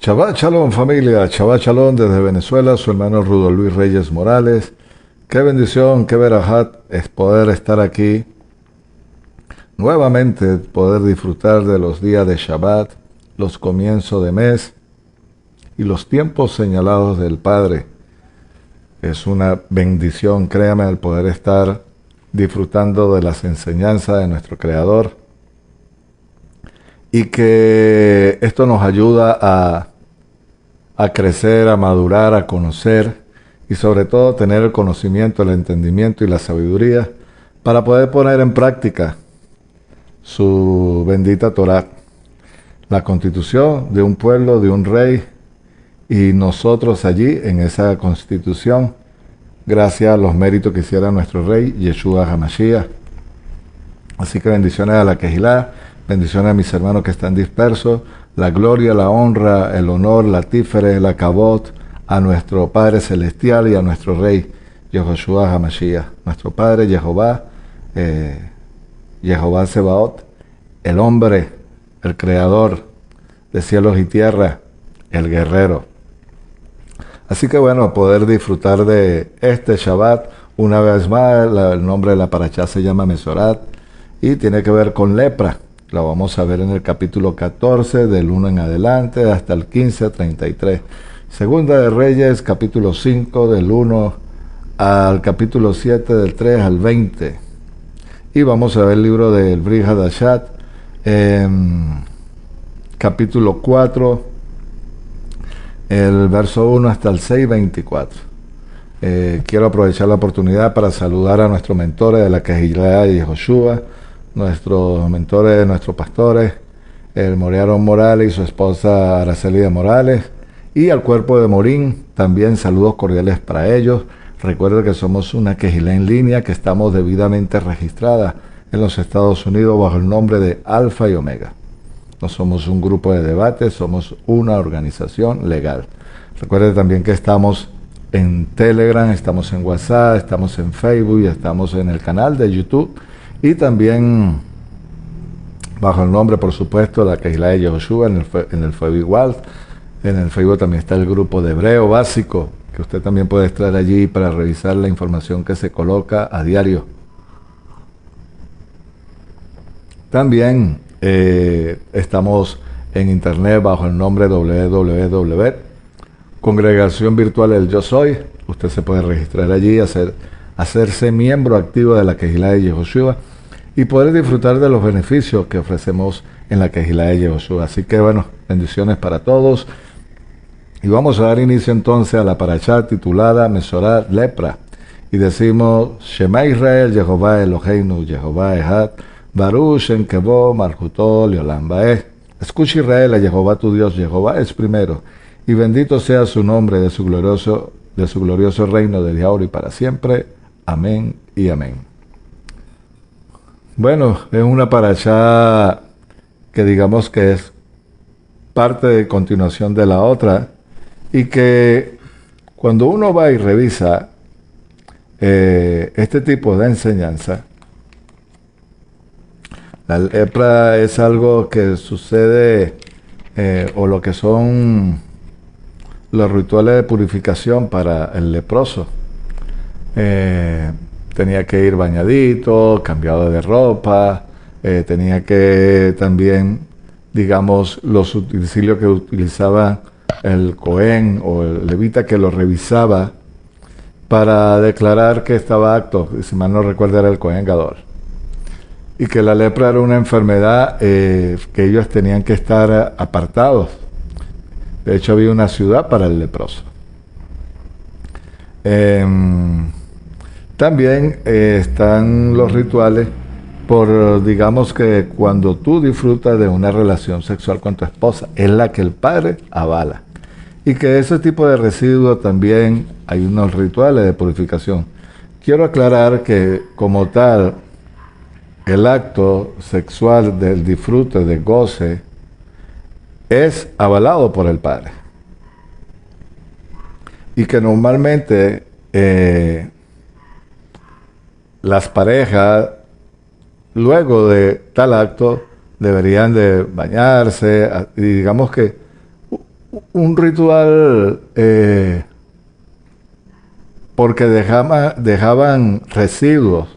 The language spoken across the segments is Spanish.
Shabbat Shalom familia, Shabbat Shalom desde Venezuela, su hermano Rudo Luis Reyes Morales. Qué bendición, qué verajat es poder estar aquí nuevamente, poder disfrutar de los días de Shabbat, los comienzos de mes y los tiempos señalados del Padre. Es una bendición, créame, el poder estar disfrutando de las enseñanzas de nuestro Creador y que esto nos ayuda a crecer, a madurar, a conocer y sobre todo tener el conocimiento, el entendimiento y la sabiduría para poder poner en práctica su bendita Torah, la constitución de un pueblo, de un rey, y nosotros allí en esa constitución, gracias a los méritos que hiciera nuestro rey Yeshua HaMashiach. Así que bendiciones a la Kehilá, bendiciones a mis hermanos que están dispersos, la gloria, la honra, el honor, la tífere, la cabot, a nuestro Padre Celestial y a nuestro Rey Yehoshua HaMashiach, nuestro Padre Jehová, Jehová Sebaot, el hombre, el creador de cielos y tierra, el guerrero. Así que bueno, poder disfrutar de este Shabbat una vez más. El nombre de la parashá se llama Mesorat y tiene que ver con lepra. La vamos a ver en el capítulo 14, del 1 en adelante, hasta el 15, 33. Segunda de Reyes, capítulo 5, del 1 al capítulo 7, del 3 al 20. Y vamos a ver el libro del Brit Hadashat, capítulo 4, el verso 1 hasta el 6, 24. Quiero aprovechar la oportunidad para saludar a nuestros mentores de la Kehilá de Yehoshua, nuestros mentores, nuestros pastores, el Morearon Morales y su esposa Araceli Morales, y al cuerpo de Morín, también saludos cordiales para ellos. Recuerden que somos una Kehilá en línea que estamos debidamente registrada en los Estados Unidos bajo el nombre de Alfa y Omega. No somos un grupo de debate, somos una organización legal. Recuerden también que estamos en Telegram, estamos en WhatsApp, estamos en Facebook y estamos en el canal de YouTube. Y también bajo el nombre, por supuesto, de la Kehilá de Yehoshua en el Facebook igual. En el Facebook también está el grupo de Hebreo Básico, que usted también puede estar allí para revisar la información que se coloca a diario. También estamos en internet bajo el nombre www. Congregación Virtual El Yo Soy. Usted se puede registrar allí, hacerse miembro activo de la Kehilá de Yehoshua y poder disfrutar de los beneficios que ofrecemos en la Kehilá de Yehoshua. Así que bueno, bendiciones para todos. Y vamos a dar inicio entonces a la parashá titulada Mesorat Lepra. Y decimos, Shema Israel, Jehová Eloheinu, Jehová Echad, Baruch Shem Kevod, Malchutó, Leolam Baeh. Escucha Israel, a Jehová tu Dios, Jehová es primero, y bendito sea su nombre de su glorioso reino desde ahora y para siempre. Amén y amén. Bueno, es una parashá que digamos que es parte de continuación de la otra, y que cuando uno va y revisa este tipo de enseñanza, la lepra es algo que sucede, o lo que son los rituales de purificación para el leproso. Tenía que ir bañadito, cambiado de ropa, tenía que también, digamos, los utensilios que utilizaba el Cohen o el levita que lo revisaba para declarar que estaba apto, si mal no recuerdo era el Cohen Gadol, y que la lepra era una enfermedad que ellos tenían que estar apartados. De hecho había una ciudad para el leproso. También están los rituales por, digamos que cuando tú disfrutas de una relación sexual con tu esposa, es la que el padre avala. Y que ese tipo de residuos también hay unos rituales de purificación. Quiero aclarar que como tal, el acto sexual del disfrute, de goce, es avalado por el padre. Y que normalmente las parejas, luego de tal acto, deberían de bañarse, y digamos que un ritual porque dejaban residuos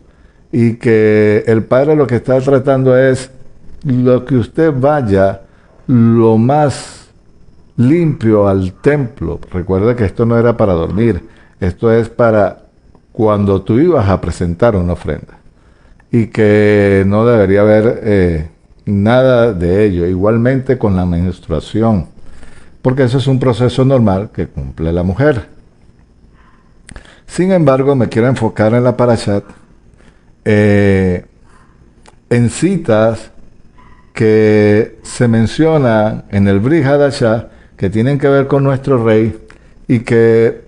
y que el padre lo que está tratando es lo que usted vaya lo más limpio al templo. Recuerda que esto no era para dormir, esto es para cuando tú ibas a presentar una ofrenda y que no debería haber nada de ello. Igualmente con la menstruación, porque eso es un proceso normal que cumple la mujer. Sin embargo, me quiero enfocar en la parashat, en citas que se mencionan en el Brit Hadashah, que tienen que ver con nuestro rey y que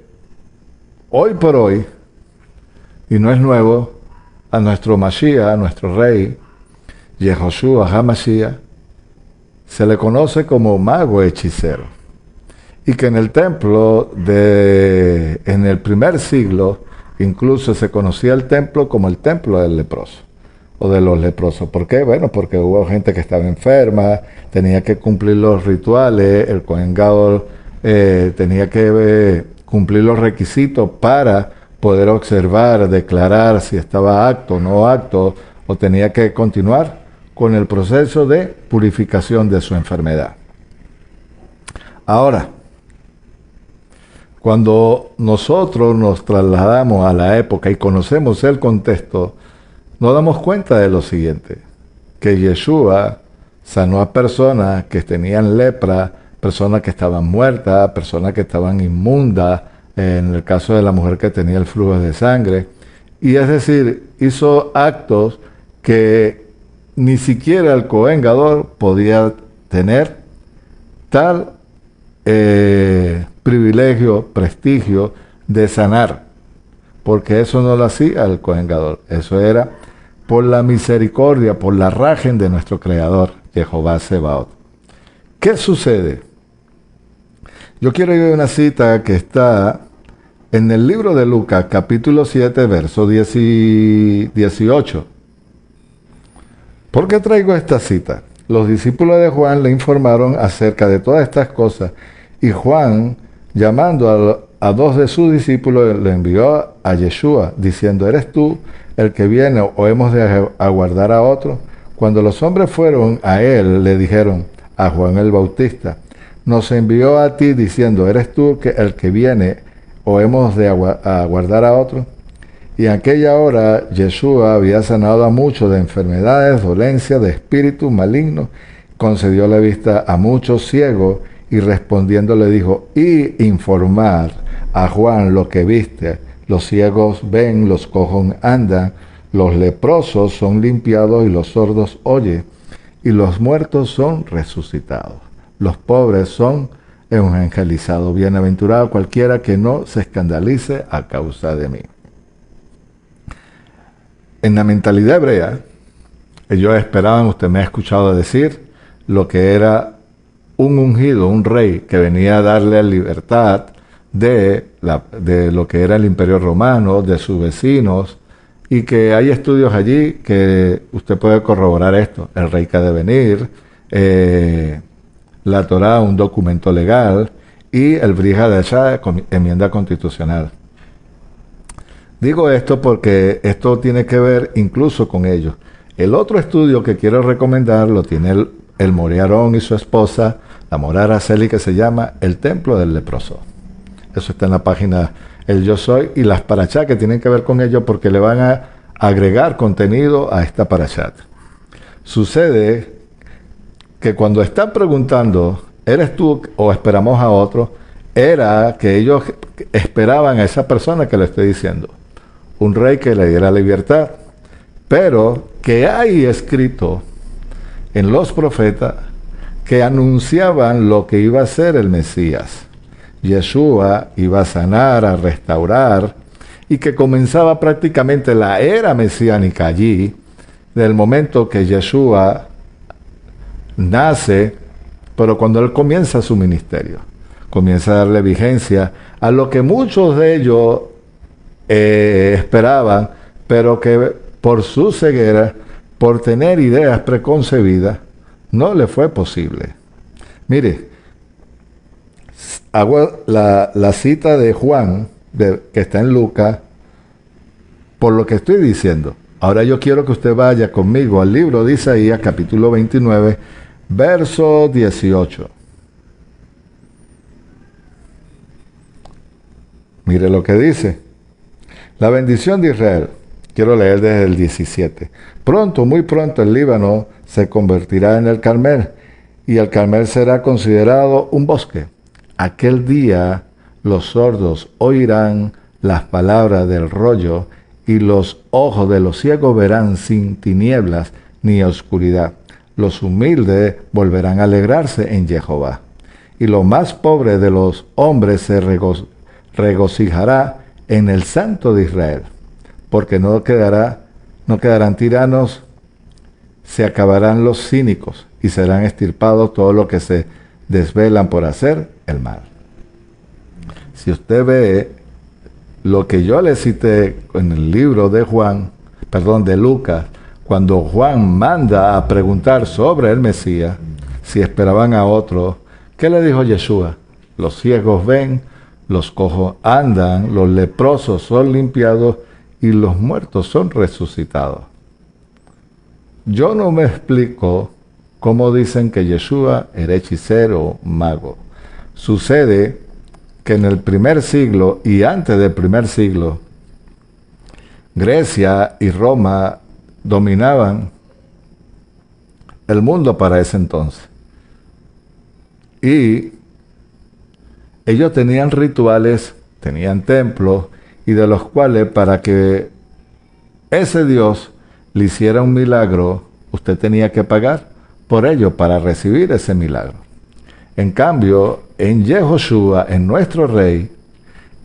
hoy por hoy, y no es nuevo, a nuestro Mashiach, a nuestro rey, Yehoshua HaMashiach, se le conoce como mago hechicero. Y que en el templo, en el primer siglo, incluso se conocía el templo como el templo del leproso, o de los leprosos. ¿Por qué? Bueno, porque hubo gente que estaba enferma, tenía que cumplir los rituales, el Kohen Gadol tenía que cumplir los requisitos para poder observar, declarar si estaba apto o no apto, o tenía que continuar con el proceso de purificación de su enfermedad. Ahora, cuando nosotros nos trasladamos a la época y conocemos el contexto, nos damos cuenta de lo siguiente, que Yeshua sanó a personas que tenían lepra, personas que estaban muertas, personas que estaban inmundas, en el caso de la mujer que tenía el flujo de sangre, y es decir, hizo actos que ni siquiera el Kohen Gadol podía tener tal privilegio, prestigio de sanar, porque eso no lo hacía el Kohen Gadol, eso era por la misericordia, por la rajen de nuestro Creador, Jehová Sebaot. ¿Qué sucede? Yo quiero ir a una cita que está en el libro de Lucas, capítulo 7, verso 18. ¿Por qué traigo esta cita? Los discípulos de Juan le informaron acerca de todas estas cosas y Juan, llamando a dos de sus discípulos, le envió a Yeshua, diciendo, ¿eres tú el que viene o hemos de aguardar a otro? Cuando los hombres fueron a él, le dijeron a Juan el Bautista, nos envió a ti diciendo, ¿eres tú el que viene o hemos de aguardar a otro? Y en aquella hora Yeshua había sanado a muchos de enfermedades, dolencias, de espíritus malignos, concedió la vista a muchos ciegos y respondiendo le dijo, y informar a Juan lo que viste, los ciegos ven, los cojos andan, los leprosos son limpiados y los sordos oyen, y los muertos son resucitados, los pobres son evangelizados, bienaventurado cualquiera que no se escandalice a causa de mí. En la mentalidad hebrea, ellos esperaban, usted me ha escuchado decir, lo que era un ungido, un rey que venía a darle libertad de lo que era el Imperio Romano, de sus vecinos, y que hay estudios allí que usted puede corroborar esto. El rey que ha de venir, la Torá, un documento legal, y el Brit Hadashah, enmienda constitucional. Digo esto porque esto tiene que ver incluso con ellos. El otro estudio que quiero recomendar lo tiene el Moré Aarón y su esposa, la Morá Araceli, que se llama El Templo del Leproso. Eso está en la página El Yo Soy y las parashá que tienen que ver con ello porque le van a agregar contenido a esta parashat. Sucede que cuando están preguntando, ¿eres tú o esperamos a otro? Era que ellos esperaban a esa persona que le estoy diciendo. Un rey que le diera libertad, pero que hay escrito en los profetas que anunciaban lo que iba a ser el Mesías. Yeshua iba a sanar, a restaurar, y que comenzaba prácticamente la era mesiánica allí, del momento que Yeshua nace, pero cuando él comienza su ministerio, comienza a darle vigencia a lo que muchos de ellos esperaban, pero que por su ceguera, por tener ideas preconcebidas, no le fue posible. Mire, hago la cita de Juan, que está en Lucas, por lo que estoy diciendo. Ahora yo quiero que usted vaya conmigo al libro de Isaías, capítulo 29, verso 18. Mire lo que dice. La bendición de Israel. Quiero leer desde el 17. Pronto, muy pronto, el Líbano se convertirá en el Carmel, y el Carmel será considerado un bosque. Aquel día los sordos oirán las palabras del rollo, y los ojos de los ciegos verán sin tinieblas ni oscuridad. Los humildes volverán a alegrarse en Jehová, y lo más pobre de los hombres se regocijará en el Santo de Israel, porque no quedarán tiranos, se acabarán los cínicos, y serán extirpados todos los que se desvelan por hacer el mal. Si usted ve lo que yo le cité en el libro de Lucas, cuando Juan manda a preguntar sobre el Mesías, si esperaban a otro, ¿qué le dijo Yeshua? Los ciegos ven, los cojos andan, los leprosos son limpiados y los muertos son resucitados. Yo no me explico cómo dicen que Yeshua era hechicero o mago. Sucede que en el primer siglo y antes del primer siglo, Grecia y Roma dominaban el mundo para ese entonces. Y ellos tenían rituales, tenían templos, y de los cuales para que ese Dios le hiciera un milagro, usted tenía que pagar por ello para recibir ese milagro. En cambio, en Yehoshua, en nuestro rey,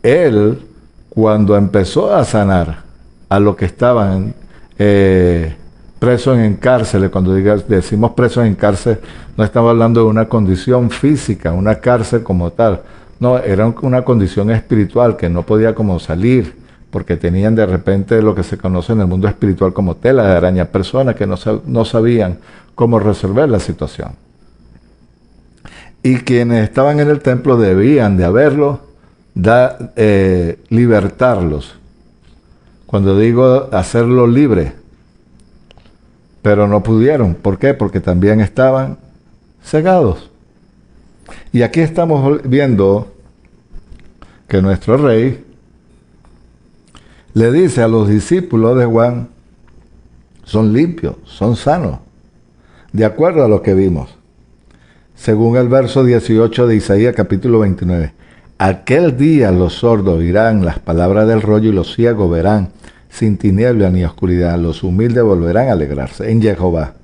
él, cuando empezó a sanar a los que estaban presos en cárceles, cuando decimos presos en cárcel, no estamos hablando de una condición física, una cárcel como tal. No, era una condición espiritual que no podía como salir, porque tenían de repente lo que se conoce en el mundo espiritual como tela de araña, personas que no sabían cómo resolver la situación. Y quienes estaban en el templo debían de haberlo, libertarlos. Cuando digo hacerlo libre, pero no pudieron. ¿Por qué? Porque también estaban cegados. Y aquí estamos viendo que nuestro rey le dice a los discípulos de Juan, son limpios, son sanos, de acuerdo a lo que vimos. Según el verso 18 de Isaías capítulo 29, aquel día los sordos oirán las palabras del rollo y los ciegos verán sin tiniebla ni oscuridad, los humildes volverán a alegrarse en Jehová.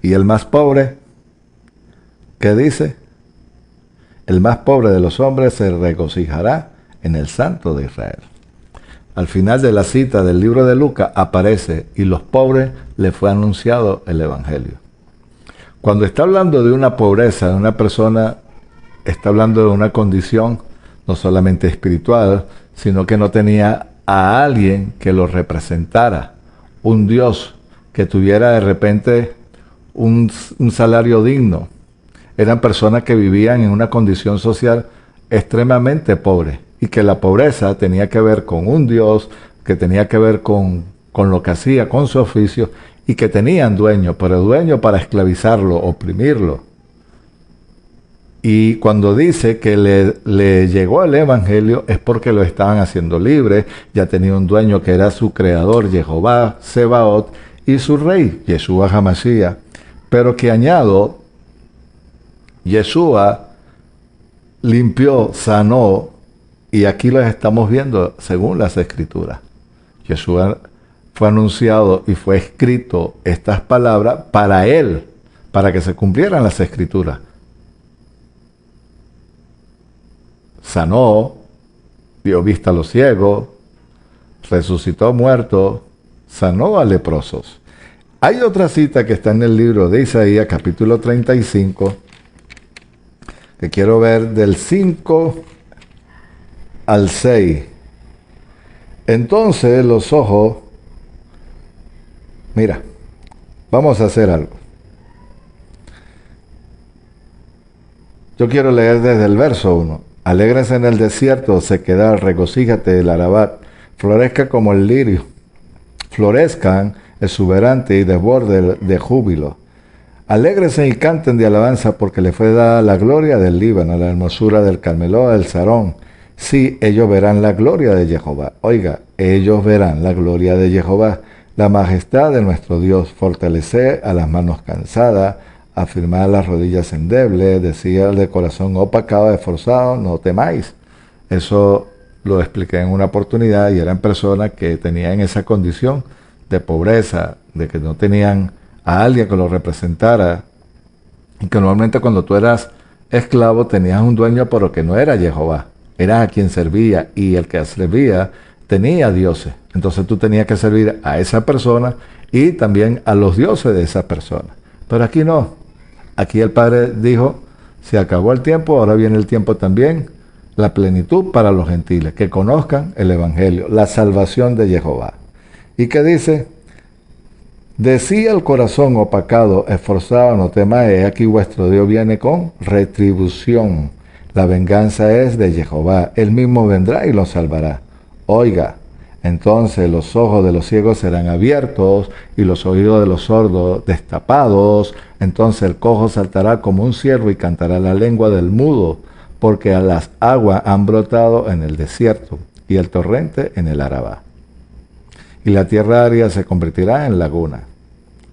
Y el más pobre, ¿qué dice? El más pobre de los hombres se regocijará en el Santo de Israel. Al final de la cita del libro de Lucas aparece, y los pobres les fue anunciado el Evangelio. Cuando está hablando de una pobreza de una persona, está hablando de una condición no solamente espiritual, sino que no tenía a alguien que lo representara, un Dios que tuviera de repente un salario digno. Eran personas que vivían en una condición social extremadamente pobre, y que la pobreza tenía que ver con un Dios, que tenía que ver con lo que hacía, con su oficio, y que tenían dueño, pero dueño para esclavizarlo, oprimirlo. Y cuando dice que le llegó el Evangelio es porque lo estaban haciendo libre, ya tenía un dueño que era su creador, Jehová, Sebaot, y su rey, Yeshua HaMashiach. Pero que añado, Yeshua limpió, sanó, y aquí los estamos viendo según las Escrituras. Yeshua fue anunciado y fue escrito estas palabras para él, para que se cumplieran las Escrituras. Sanó, dio vista a los ciegos, resucitó muertos, sanó a leprosos. Hay otra cita que está en el libro de Isaías, capítulo 35, que quiero ver del 5 al 6. Entonces los ojos, mira, vamos a hacer algo. Yo quiero leer desde el verso 1. Alégrense en el desierto, sequedad, regocíjate el Arabat, florezca como el lirio, florezcan exuberante y desborde de júbilo. Alégrense y canten de alabanza porque le fue dada la gloria del Líbano, la hermosura del Carmelo, del Sarón. Sí, ellos verán la gloria de Jehová. Oiga, ellos verán la gloria de Jehová, la majestad de nuestro Dios. Fortalecer a las manos cansadas, afirmar las rodillas endebles, decir de corazón opacado, esforzado, no temáis. Eso lo expliqué en una oportunidad y eran personas que tenían esa condición de pobreza, de que no tenían a alguien que lo representara, y que normalmente cuando tú eras esclavo tenías un dueño pero que no era Jehová, era a quien servía, y el que servía tenía dioses, entonces tú tenías que servir a esa persona y también a los dioses de esa persona. Pero aquí no, aquí el Padre dijo, se acabó el tiempo, ahora viene el tiempo también, la plenitud para los gentiles, que conozcan el Evangelio, la salvación de Jehová. ¿Y qué dice? Decía el corazón opacado, esforzado, no temáis, aquí vuestro Dios viene con retribución. La venganza es de Jehová, él mismo vendrá y los salvará. Oiga, entonces los ojos de los ciegos serán abiertos y los oídos de los sordos destapados. Entonces el cojo saltará como un ciervo y cantará la lengua del mudo, porque a las aguas han brotado en el desierto y el torrente en el Arabá. Y la tierra árida se convertirá en laguna.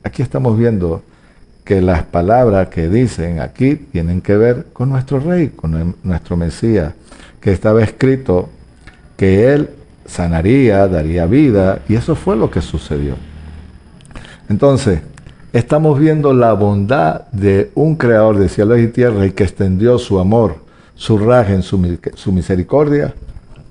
Aquí estamos viendo que las palabras que dicen aquí tienen que ver con nuestro Rey, con nuestro Mesías, que estaba escrito que Él sanaría, daría vida, y eso fue lo que sucedió. Entonces, estamos viendo la bondad de un creador de cielos y tierra y que extendió su amor, su rajen, su misericordia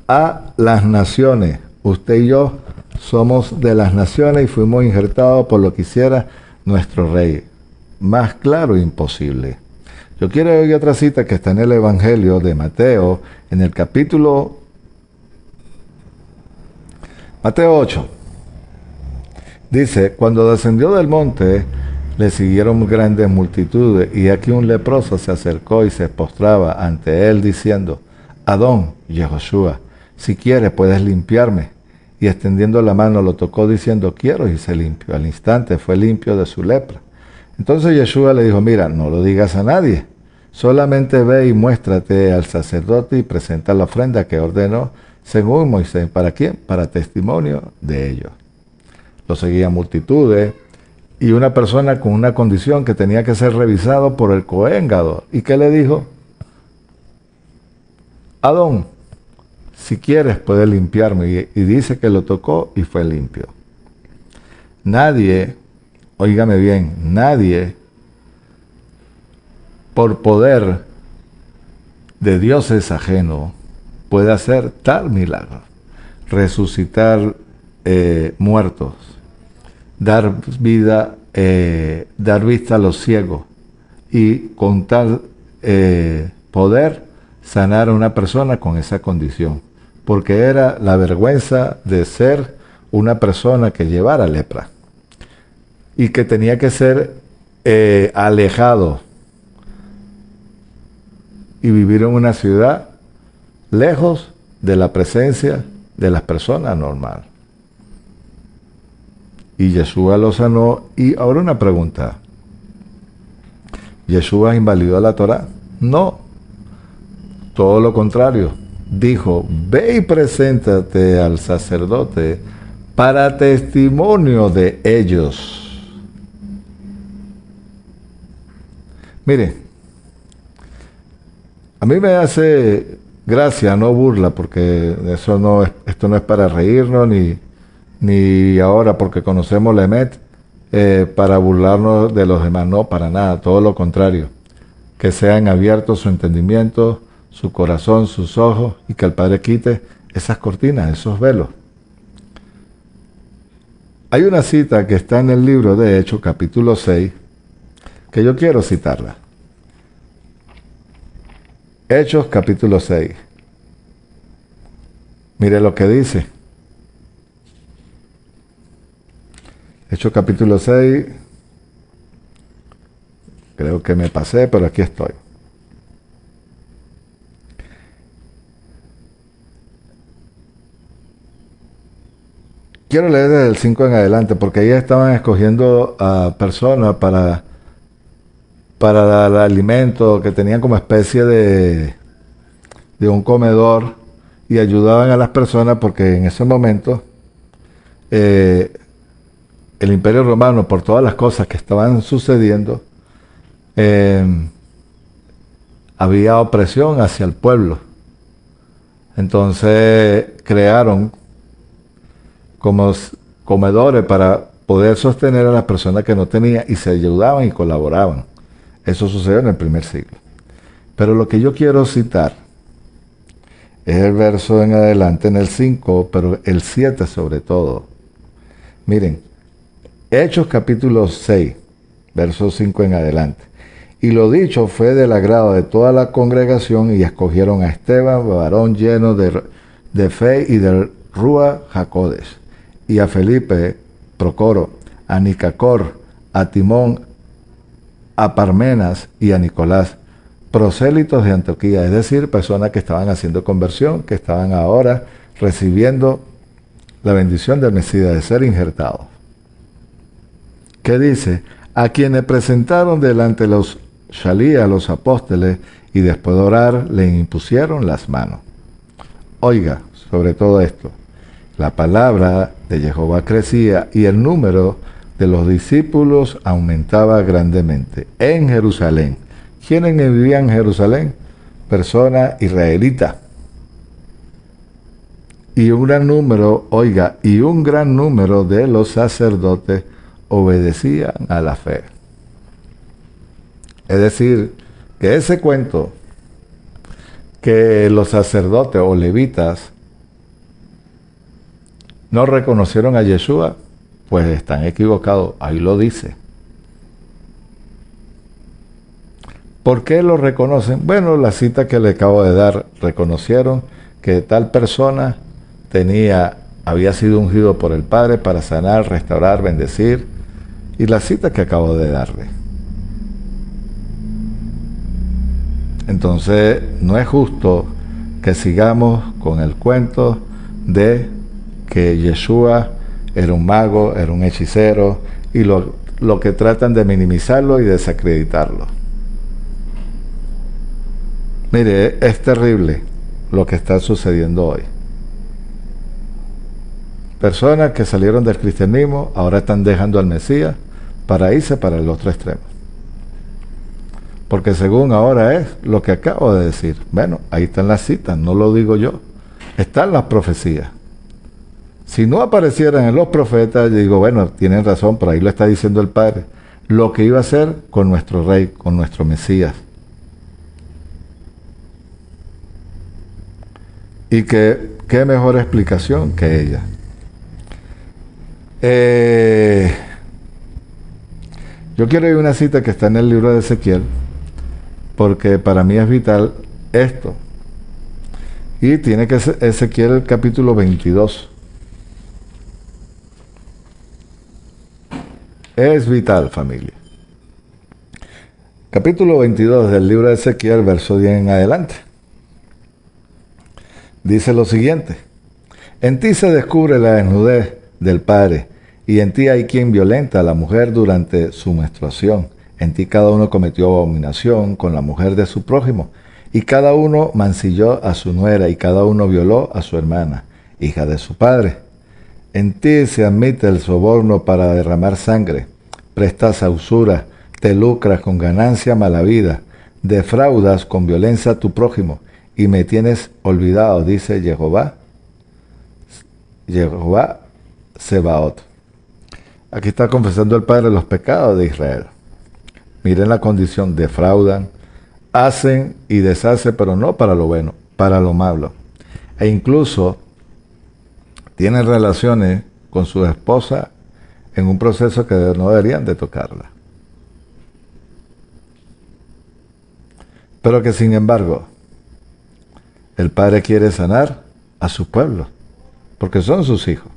a las naciones. Usted y yo somos de las naciones y fuimos injertados por lo que hiciera nuestro Rey. Más claro, imposible. Yo quiero oír otra cita que está en el Evangelio de Mateo, en el capítulo Mateo 8. Dice, cuando descendió del monte, le siguieron grandes multitudes, y aquí un leproso se acercó y se postraba ante él, diciendo, Adón, Yehoshua, si quieres puedes limpiarme. Y extendiendo la mano lo tocó diciendo, quiero, y se limpió. Al instante fue limpio de su lepra. Entonces Yeshua le dijo, mira, no lo digas a nadie, solamente ve y muéstrate al sacerdote y presenta la ofrenda que ordenó según Moisés. ¿Para quién? Para testimonio de ellos. Lo seguían multitudes y una persona con una condición que tenía que ser revisado por el Cohen Gadol. ¿Y qué le dijo? Adón, si quieres puedes limpiarme. Y dice que lo tocó y fue limpio. Nadie, óigame bien, nadie por poder de dioses ajenos puede hacer tal milagro. Resucitar muertos, dar vida, dar vista a los ciegos y con tal poder sanar a una persona con esa condición, porque era la vergüenza de ser una persona que llevara lepra y que tenía que ser alejado y vivir en una ciudad lejos de la presencia de las personas normales. Y Yeshua lo sanó. Y ahora una pregunta, ¿Yeshua invalidó la Torá? No, todo lo contrario. Dijo, ve y preséntate al sacerdote para testimonio de ellos. Mire, a mí me hace gracia, no burla, porque eso no es, esto no es para reírnos, ni ahora porque conocemos la Emet, para burlarnos de los demás, no, para nada, todo lo contrario. Que sean abiertos su entendimiento, su corazón, sus ojos, y que el Padre quite esas cortinas, esos velos. Hay una cita que está en el libro de Hechos, capítulo 6, que yo quiero citarla. Hechos, capítulo 6. Mire lo que dice. Hechos, capítulo 6. Creo que me pasé, pero aquí estoy. quiero leer desde el 5 en adelante, porque ahí estaban escogiendo a personas para dar alimento, que tenían como especie de un comedor y ayudaban a las personas porque en ese momento eh, el Imperio Romano, por todas las cosas que estaban sucediendo, eh, había opresión hacia el pueblo. Entonces crearon como comedores para poder sostener a las personas que no tenían y se ayudaban y colaboraban. Eso sucedió en el primer siglo. Pero lo que yo quiero citar es el verso en adelante, en el 5, pero el 7 sobre todo. Miren, Hechos capítulo 6, verso 5 en adelante. Y lo dicho fue del agrado de toda la congregación y escogieron a Esteban, varón lleno de fe y de Rúa Jacodes, y a Felipe, Procoro, a Nicacor, a Timón, a Parmenas y a Nicolás, prosélitos de Antioquía, es decir, personas que estaban haciendo conversión, que estaban ahora recibiendo la bendición del Mesías de ser injertados. ¿Qué dice? A quienes presentaron delante los Shalías, los apóstoles, y después de orar le impusieron las manos. Oiga, sobre todo esto, la palabra de Jehová crecía y el número de los discípulos aumentaba grandemente en Jerusalén. ¿Quiénes vivían en Jerusalén? Personas israelitas. Y un gran número, oiga, y un gran número de los sacerdotes obedecían a la fe. Es decir, que ese cuento que los sacerdotes o levitas no reconocieron a Yeshua, pues están equivocados, ahí lo dice. ¿Por qué lo reconocen? Bueno, la cita que le acabo de dar, reconocieron que tal persona había sido ungido por el Padre para sanar, restaurar, bendecir, y la cita que acabo de darle. Entonces, no es justo que sigamos con el cuento de que Yeshua era un mago, era un hechicero, y lo que tratan de minimizarlo y desacreditarlo. Mire, es terrible lo que está sucediendo hoy. Personas que salieron del cristianismo ahora están dejando al Mesías para irse para el otro extremo. Porque según ahora es lo que acabo de decir. Bueno, ahí están las citas, no lo digo yo. Están las profecías. Si no aparecieran en los profetas, yo digo, bueno, tienen razón, por ahí lo está diciendo el Padre. Lo que iba a hacer con nuestro Rey, con nuestro Mesías. Y que, qué mejor explicación que ella. Yo quiero ir a una cita que está en el libro de Ezequiel, porque para mí es vital esto. Y tiene que ser Ezequiel capítulo 22. Es vital, familia. Capítulo 22 del libro de Ezequiel, verso 10 en adelante. Dice lo siguiente: en ti se descubre la desnudez del padre, y en ti hay quien violenta a la mujer durante su menstruación. En ti cada uno cometió abominación con la mujer de su prójimo, y cada uno mancilló a su nuera, y cada uno violó a su hermana, hija de su padre. En ti se admite el soborno para derramar sangre, prestas a usura, te lucras con ganancia mala vida, defraudas con violencia a tu prójimo, y me tienes olvidado, dice Jehová Sebaot. Aquí está confesando el Padre los pecados de Israel. Miren la condición: defraudan, hacen y deshacen, pero no para lo bueno, para lo malo. E incluso tienen relaciones con su esposa en un proceso que no deberían de tocarla. Pero que sin embargo, el Padre quiere sanar a su pueblo, porque son sus hijos.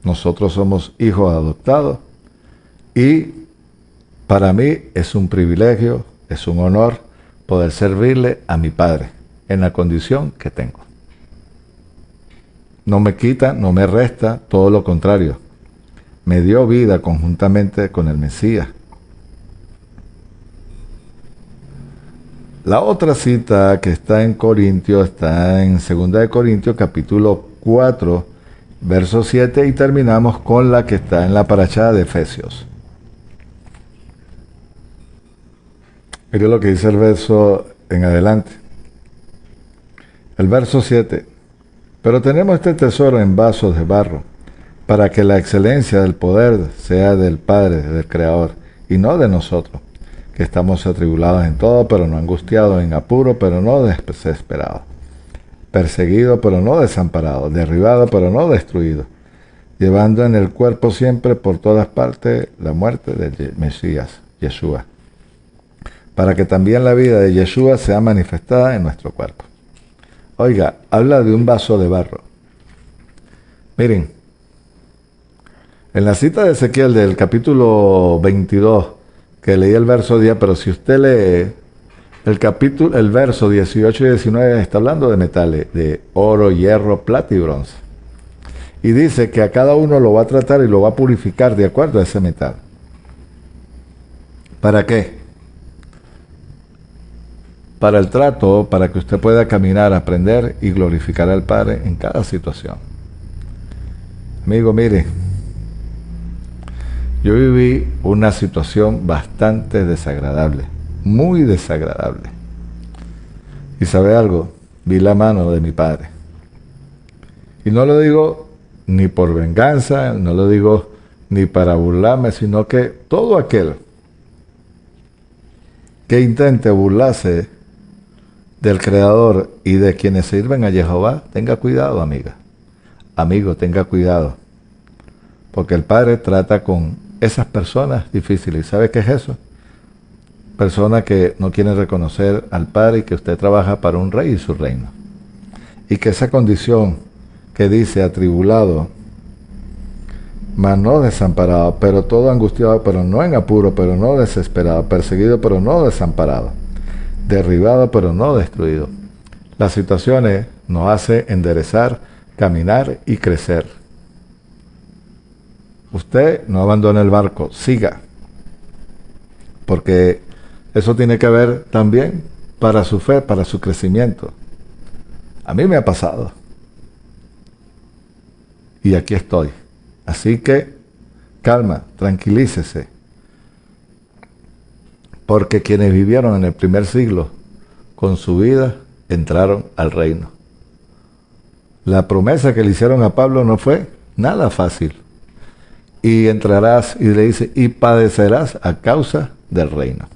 Nosotros somos hijos adoptados y para mí es un privilegio, es un honor poder servirle a mi Padre en la condición que tengo. no me quita, no me resta, todo lo contrario. Me dio vida conjuntamente con el Mesías. La otra cita que está en Corintios, está en 2 de Corintios, capítulo 4, verso 7, y terminamos con la que está en la parashá de Efesios. Mire lo que dice el verso en adelante. El verso 7. Pero tenemos este tesoro en vasos de barro, para que la excelencia del poder sea del Padre, del Creador, y no de nosotros, que estamos atribulados en todo, pero no angustiados, en apuro, pero no desesperados, perseguidos, pero no desamparados, derribados, pero no destruidos, llevando en el cuerpo siempre por todas partes la muerte del Mesías, Yeshua, para que también la vida de Yeshua sea manifestada en nuestro cuerpo. Oiga, habla de un vaso de barro. Miren, en la cita de Ezequiel del capítulo 22, que leí el verso 10, pero si usted lee el verso 18 y 19, está hablando de metales, de oro, hierro, plata y bronce. Y dice que a cada uno lo va a tratar y lo va a purificar de acuerdo a ese metal. ¿Para qué? Para el trato, para que usted pueda caminar, aprender y glorificar al Padre en cada situación. Amigo, mire, yo viví una situación bastante desagradable, muy desagradable. Y ¿sabe algo? Vi la mano de mi Padre. Y no lo digo ni por venganza, no lo digo ni para burlarme, sino que todo aquel que intente burlarse del Creador y de quienes sirven a Jehová, tenga cuidado, amiga. Amigo, tenga cuidado. Porque el Padre trata con esas personas difíciles. ¿Sabe qué es eso? Personas que no quieren reconocer al Padre y que usted trabaja para un rey y su reino. Y que esa condición que dice atribulado, mas no desamparado, pero todo angustiado, pero no en apuro, pero no desesperado, perseguido, pero no desamparado, derribado, pero no destruido. Las situaciones nos hacen enderezar, caminar y crecer. Usted no abandone el barco, siga. Porque eso tiene que ver también para su fe, para su crecimiento. A mí me ha pasado. Y aquí estoy. Así que, calma, tranquilícese. Porque quienes vivieron en el primer siglo, con su vida, entraron al reino. La promesa que le hicieron a Pablo no fue nada fácil. Y entrarás, y le dice, y padecerás a causa del reino.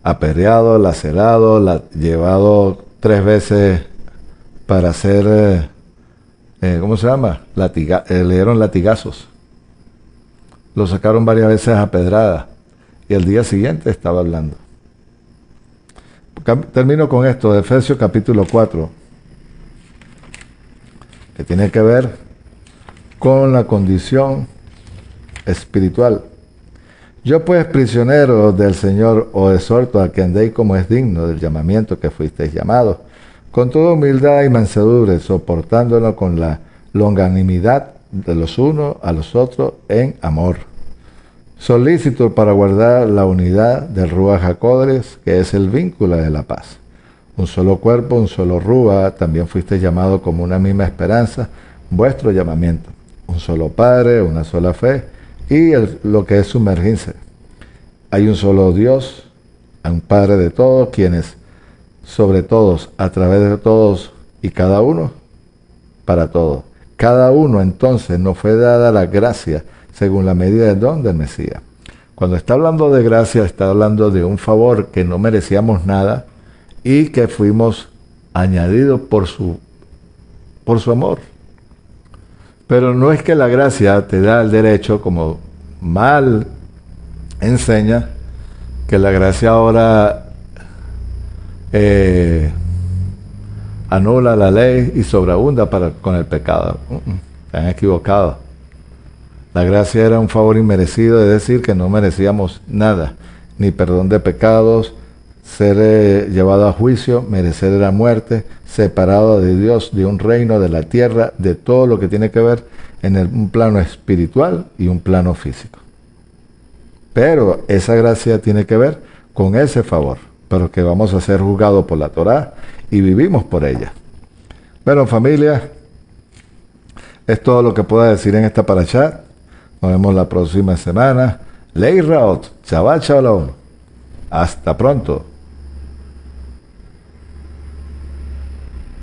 Apedreado, lacerado, llevado 3 veces para ser, ¿cómo se llama? Le dieron latigazos. Lo sacaron varias veces a pedrada. Y el día siguiente estaba hablando. Termino con esto, de Efesios capítulo 4, que tiene que ver con la condición espiritual. Yo pues, prisionero del Señor, os exhorto a que andéis como es digno del llamamiento que fuisteis llamados, con toda humildad y mansedumbre, soportándolo con la longanimidad de los unos a los otros en amor, solícito para guardar la unidad del Ruach HaKodesh, que es el vínculo de la paz. Un solo cuerpo, un solo Ruach, también fuisteis llamados como una misma esperanza, vuestro llamamiento. Un solo Padre, una sola fe, y lo que es sumergirse. Hay un solo Dios, un Padre de todos, quienes sobre todos, a través de todos y cada uno, para todos. Cada uno entonces nos fue dada la gracia según la medida del don del Mesías. Cuando está hablando de gracia, está hablando de un favor que no merecíamos nada y que fuimos añadidos por su amor. Pero no es que la gracia te da el derecho, como mal enseña, que la gracia ahora anula la ley y sobreabunda con el pecado. Están equivocados. La gracia era un favor inmerecido, es decir, que no merecíamos nada, ni perdón de pecados, ser llevado a juicio, merecer la muerte, separado de Dios, de un reino, de la tierra, de todo lo que tiene que ver en un plano espiritual y un plano físico. Pero esa gracia tiene que ver con ese favor, pero que vamos a ser juzgados por la Torá y vivimos por ella. Bueno, familia, es todo lo que puedo decir en esta parashá. Nos vemos la próxima semana. Lei Raot, Shabbat Shalom. Hasta pronto.